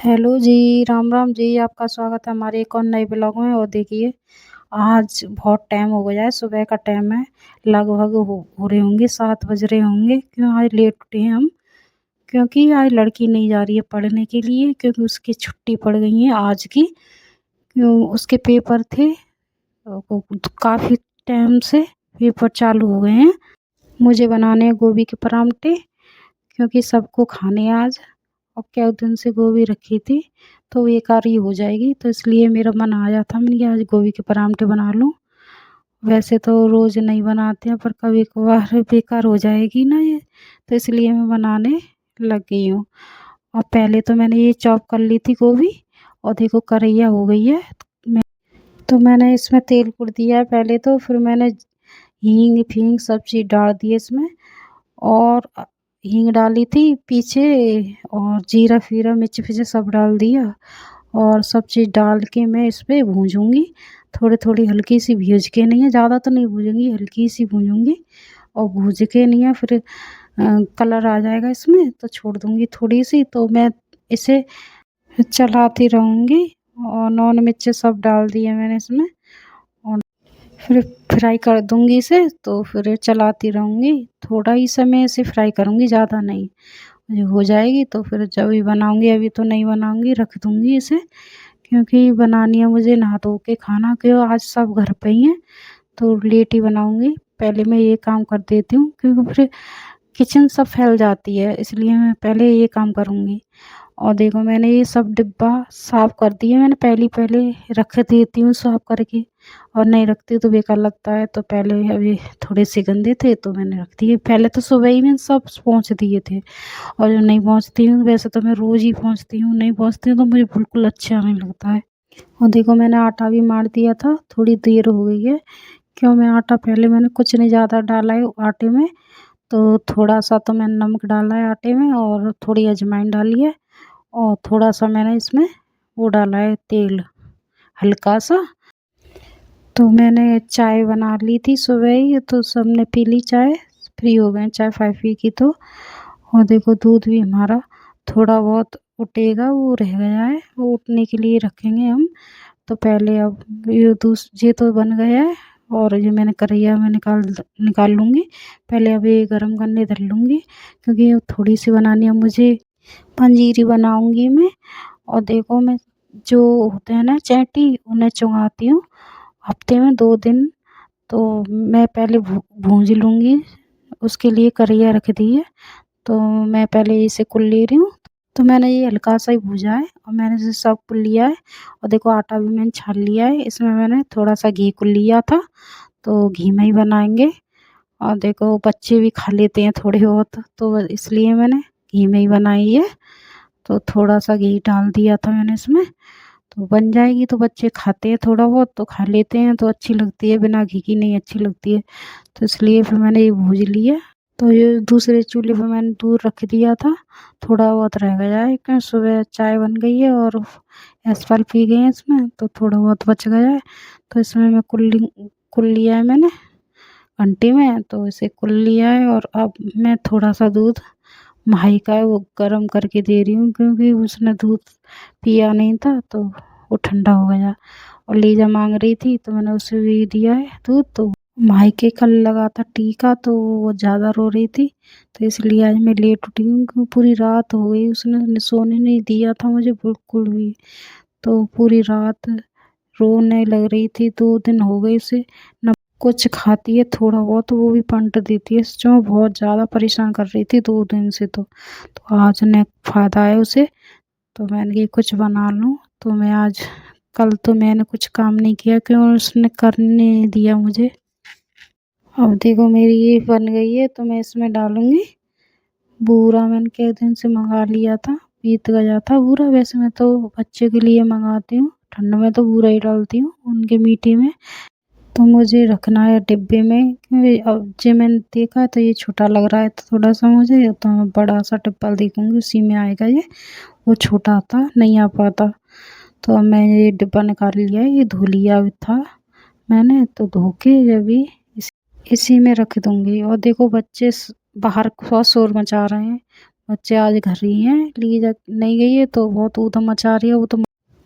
Hello जी, राम राम जी। आपका स्वागत है हमारे एक और नए ब्लॉग में। और देखिए, आज बहुत टाइम हो गया है, सुबह का टाइम है। लगभग हो रहे होंगे 7 बज रहे होंगे। क्यों आज लेट उठे हैं हम? क्योंकि आज लड़की नहीं जा रही है पढ़ने के लिए, क्योंकि उसकी छुट्टी पड़ गई है आज की। क्यों, उसके पेपर थे। काफ़ी टाइम से पेपर चालू हो गए हैं। मुझे बनाने हैं गोभी के परांठे, क्योंकि सबको खाने हैं आज। और क्या दिन से गोभी रखी थी, तो बेकार ही हो जाएगी, तो इसलिए मेरा मन आया था, मैंने कहा आज गोभी के परांठे बना लूँ। वैसे तो रोज़ नहीं बनाते हैं, पर कभी कभार बेकार हो जाएगी ना ये, तो इसलिए मैं बनाने लग गई हूँ। और पहले तो मैंने ये चॉप कर ली थी गोभी, और देखो करैया हो गई है। मैं तो मैंने इसमें तेल कुट दिया है पहले, तो फिर मैंने हींग फींग सब चीज़ डाल दी इसमें। और हींग डाली थी पीछे, और जीरा फीरा मिर्च फिर्च सब डाल दिया। और सब चीज़ डाल के मैं इस पे भूंजूंगी। थोड़ी थोड़ी हल्की सी भूज के, नहीं है ज़्यादा तो नहीं भूजूंगी, हल्की सी भूजूंगी। और भूज के नहीं है फिर कलर आ जाएगा इसमें, तो छोड़ दूंगी थोड़ी सी, तो मैं इसे चलाती रहूँगी। और नॉन मिर्च सब डाल दिए मैंने इसमें। और फिर फ्राई कर दूंगी इसे, तो फिर चलाती रहूँगी। थोड़ा ही समय इसे फ्राई करूँगी, ज़्यादा नहीं। ये हो जाएगी तो फिर जब भी बनाऊँगी, अभी तो नहीं बनाऊँगी, रख दूँगी इसे। क्योंकि बनानी है मुझे नहा धो के खाना, क्यों आज सब घर पे ही हैं, तो लेट ही बनाऊँगी। पहले मैं ये काम कर देती हूँ, क्योंकि फिर किचन सब फैल जाती है, इसलिए मैं पहले ये काम करूँगी। और देखो मैंने ये सब डिब्बा साफ़ कर दिए, मैंने पहले पहले रख देती हूँ साफ़ करके। और नहीं रखती तो बेकार लगता है, तो पहले अभी थोड़े से गंदे थे तो मैंने रख दिए। पहले तो सुबह ही मैंने सब पोंछ दिए थे। और जो नहीं पोंछती हूँ, वैसे तो मैं रोज़ ही पोंछती हूँ, नहीं पोंछती हूँ तो मुझे बिल्कुल अच्छा नहीं लगता है। और देखो मैंने आटा भी मार दिया था, थोड़ी देर हो गई है। क्यों, मैं आटा पहले मैंने कुछ नहीं ज़्यादा डाला है आटे में। तो थोड़ा सा तो मैंने नमक डाला है आटे में, और थोड़ी अजवाइन डाली है। और थोड़ा सा मैंने इसमें वो डाला है तेल, हल्का सा। तो मैंने चाय बना ली थी सुबह ही, तो सबने पी ली चाय, फ्री हो गए चाय फाय पी की तो। और देखो दूध भी हमारा थोड़ा बहुत उटेगा, वो रह गया है, वो उठने के लिए रखेंगे हम। तो पहले अब ये तो बन गया है। और ये मैंने कढ़ैया में निकाल लूँगी। पहले अब ये गरम करने धर लूँगी, क्योंकि ये थोड़ी सी बनानी है मुझे। पंजीरी बनाऊँगी मैं। और देखो मैं जो होते हैं ना चैटी, उन्हें चुंगाती हूँ हफ्ते में 2 दिन। तो मैं पहले भूंज लूँगी, उसके लिए कढ़ैया रख दी है। तो मैं पहले इसे कुल ले रही हूँ। तो मैंने ये हल्का सा ही भूजा है, और मैंने इसे सब कुल लिया है। और देखो आटा भी मैंने छान लिया है, इसमें मैंने थोड़ा सा घी कुल लिया था, तो घी में ही बनाएंगे। और देखो बच्चे भी खा लेते हैं थोड़े बहुत, तो इसलिए मैंने घी में ही बनाई है। तो थोड़ा सा घी डाल दिया था मैंने इसमें, तो बन जाएगी। तो बच्चे खाते हैं थोड़ा बहुत तो खा लेते हैं, तो अच्छी लगती है, बिना घी की नहीं अच्छी लगती है। तो इसलिए फिर मैंने ये भूज लिया। तो ये दूसरे चूल्हे पे मैंने दूध रख दिया था। थोड़ा बहुत रह गया है, क्यों सुबह चाय बन गई है और एसपाल पी गए हैं इसमें, तो थोड़ा बहुत बच गया है। तो इसमें मैं कुल लिया है मैंने घंटे में, तो इसे कुल लिया है। और अब मैं थोड़ा सा दूध भाई का है वो गर्म करके दे रही हूँ, क्योंकि उसने दूध पिया नहीं था, तो वो ठंडा हो गया। और लीजा मांग रही थी, तो मैंने उसे भी दिया है दूध। तो माई के कल लगा था टीका, तो वो ज़्यादा रो रही थी, तो इसलिए आज मैं लेट उठी हूँ, क्योंकि पूरी रात हो गई, उसने सोने नहीं दिया था मुझे बिल्कुल भी। तो पूरी रात रोने लग रही थी, 2 दिन हो गए उसे न कुछ खाती है, थोड़ा बहुत वो भी पंट देती है, सच में बहुत ज़्यादा परेशान कर रही थी 2 दिन से। तो आज ने फ़ायदा है उसे, तो मैंने ये कुछ बना लूँ। तो मैं आज, कल तो मैंने कुछ काम नहीं किया, क्यों उसने करने नहीं दिया मुझे। अब देखो मेरी ये बन गई है, तो मैं इसमें डालूँगी बूरा। मैंने कई दिन से मंगा लिया था, बीत गया था बूरा। वैसे मैं तो बच्चे के लिए मंगाती हूँ, ठंड में तो बूरा ही डालती हूँ उनके मीठे में। तो मुझे रखना है डिब्बे में, क्योंकि अब जो मैंने देखा है तो ये छोटा लग रहा है, तो थोड़ा सा मुझे, तो मैं बड़ा सा डिब्बा देखूँगी, उसी में आएगा ये। वो छोटा था, नहीं आ पाता। तो अब मैं ये डिब्बा निकाल लिया है, ये धो लिया भी था मैंने, तो धो के अभी इसी में रख दूँगी। और देखो बच्चे बाहर बहुत शोर मचा रहे हैं, बच्चे आज घर ही हैं, लिए जा नहीं गई है तो बहुत ऊधम मचा रही है वो तो।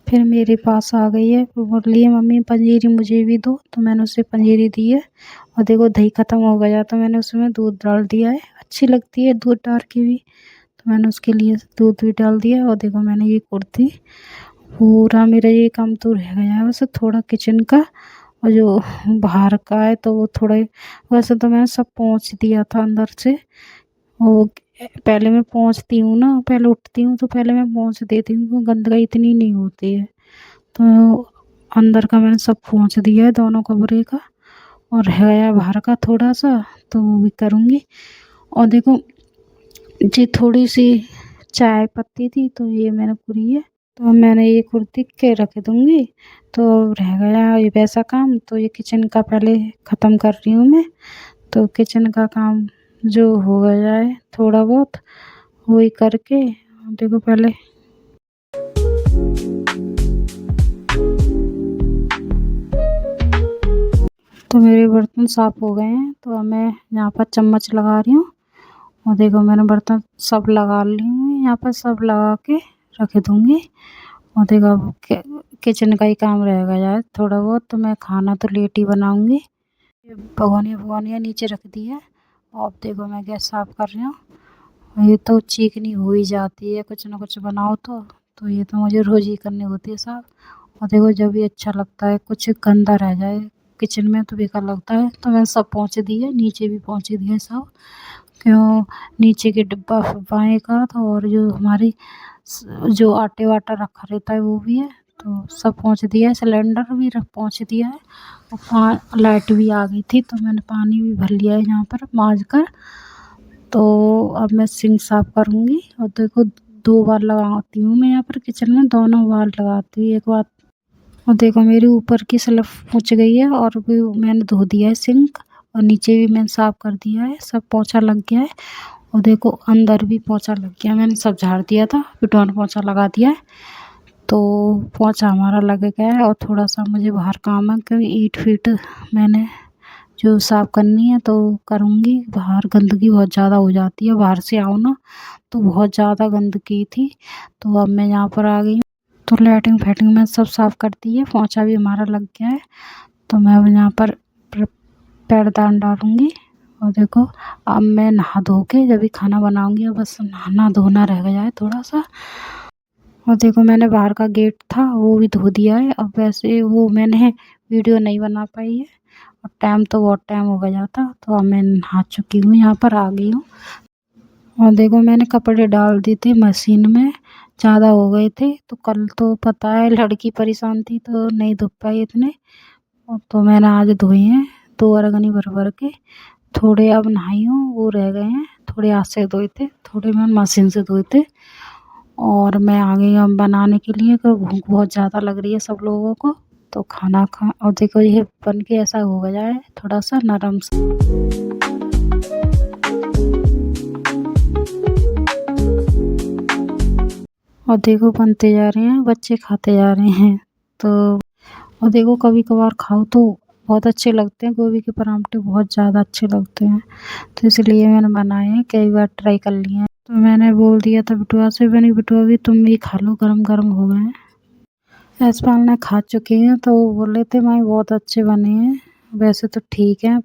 फिर मेरे पास आ गई है, फिर बोल रही है मम्मी पंजीरी मुझे भी दो, तो मैंने उसे पंजीरी दी है। और देखो दही ख़त्म हो गया तो मैंने उसमें दूध डाल दिया है, अच्छी लगती है दूध डाल के भी, तो मैंने उसके लिए दूध भी डाल दिया। और देखो मैंने ये कुर्ती पूरा मेरा ये काम तो रह गया है वैसे थोड़ा किचन का, और जो बाहर का है तो वो थोड़ा, वैसे तो मैंने सब पोंछ दिया था अंदर से। वो पहले मैं पोंछती हूँ ना, पहले उठती हूँ तो पहले मैं पोंछ देती हूँ क्योंकि गंदगी इतनी नहीं होती है। तो अंदर का मैंने सब पोंछ दिया है दोनों कमरे का, और रह गया बाहर का थोड़ा सा, तो वो भी करूँगी। और देखो जी थोड़ी सी चाय पत्ती थी तो ये मैंने पूरी है, तो मैंने ये कुर्ती के रख दूँगी। तो रह गया ये वैसा काम, तो ये किचन का पहले ख़त्म कर रही हूँ मैं। तो किचन का काम जो हो गया है थोड़ा बहुत वही करके, देखो पहले तो मेरे बर्तन साफ़ हो गए हैं, तो अब मैं यहाँ पर चम्मच लगा रही हूँ। और देखो मैंने बर्तन सब लगा ली हूँ, यहाँ पर सब लगा के रख दूँगी। और देखो अब किचन का ही काम रह गया है थोड़ा बहुत, तो मैं खाना तो लेट ही बनाऊँगी। ये भगोनिया नीचे रख दी है, और अब देखो मैं गैस साफ़ कर रही हूँ। और ये तो चिकनी हो ही जाती है कुछ ना कुछ बनाओ तो ये तो मुझे रोज़ ही करनी होती है साफ़। और देखो जब भी अच्छा लगता है कुछ गंदा रह जाए किचन में तो बेकार लगता है, तो मैंने सब पोंछ दिए, नीचे भी पोंछ दिए सब। क्यों नीचे के डिब्बा-विब्बाएँ का तो, और जो हमारी जो आटे-वाटा रखा रहता है वो भी है, तो सब पोंछ दिया है। सिलेंडर भी पोंछ दिया है। और लाइट भी आ गई थी तो मैंने पानी भी भर लिया है यहाँ पर माँज कर। तो अब मैं सिंक साफ़ करूँगी। और देखो 2 बार लगाती हूँ मैं यहाँ पर किचन में, दोनों बार लगाती हूँ एक बार। और देखो मेरी ऊपर की स्लैब पोंछ गई है, और भी मैंने धो दिया है सिंक, और नीचे भी मैंने साफ़ कर दिया है, सब पोंछा लग गया है। और देखो अंदर भी पोंछा लग गया, मैंने सब झाड़ दिया था, बिटौन पोंछा लगा दिया है। तो पोंछा हमारा लग गया है, और थोड़ा-सा मुझे बाहर काम है क्योंकि ईंट-फीट मैंने जो साफ़ करनी है तो करूँगी। बाहर गंदगी बहुत ज़्यादा हो जाती है, बाहर से आओ ना तो बहुत ज़्यादा गंदगी थी। तो अब मैं यहाँ पर आ गई हूँ, तो लैट्रिन-फैट्रिन मैंने सब साफ़ कर दी है, पोंछा भी हमारा लग गया है। तो मैं अब यहाँ पर पैरदान डालूँगी। और देखो अब मैं नहा धो के जब भी खाना बनाऊँगी, अब बस नहाना-धोना रह गया है थोड़ा-सा। और देखो मैंने बाहर का गेट था वो भी धो दिया है। अब वैसे वो मैंने वीडियो नहीं बना पाई है, और टाइम तो बहुत टाइम हो गया था, तो अब मैं नहा चुकी हूँ, यहाँ पर आ गई हूँ। और देखो मैंने कपड़े डाल दिए थे मशीन में, ज़्यादा हो गए थे, तो कल तो पता है लड़की परेशान थी तो नहीं धो पाई इतने, और तो मैंने आज धोए हैं 2 अरगनी भर-भर के। थोड़े अब नहाई हूँ वो रह गए हैं, थोड़े हाथ से धोए थे, थोड़े मैं मशीन से धोए थे। और मैं आ गई हूँ बनाने के लिए, तो भूख बहुत ज़्यादा लग रही है सब लोगों को, तो खाना खा, और देखो ये बन के ऐसा हो गया है थोड़ा-सा नरम सा। और देखो बनते जा रहे हैं, बच्चे खाते जा रहे हैं। तो और देखो कभी-कभार खाओ तो बहुत अच्छे लगते हैं, गोभी के पराँठे बहुत ज़्यादा अच्छे लगते हैं, तो इसलिए मैंने बनाए हैं, कई बार ट्राई कर लिए हैं। तो मैंने बोल दिया था बिटुआ से, मैंने बिटुआ भी तुम भी खा लो, गरम-गरम हो गए हैं। यशपाल ने खा चुके हैं तो वो बोल रहे थे माँ बहुत अच्छे बने हैं, वैसे तो ठीक हैं।